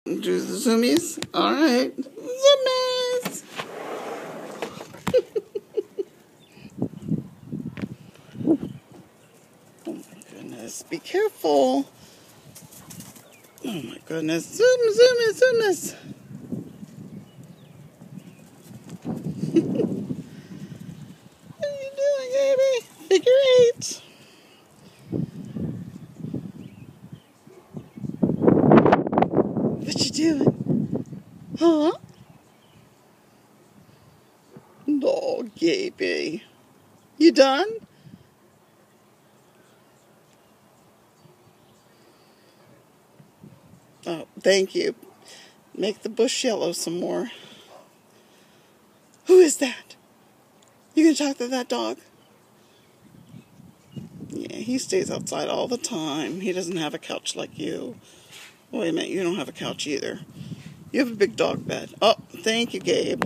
Do the zoomies? Alright. Zoomies! Oh my goodness. Be careful. Oh my goodness. Zoomies. What are you doing, baby? Figure 8. What you doing? Huh? Oh, Gaby. You done? Oh, thank you. Make the bush yellow some more. Who is that? You gonna talk to that dog? Yeah, he stays outside all the time. He doesn't have a couch like you. Wait a minute, you don't have a couch either. You have a big dog bed. Oh, thank you, Gabe.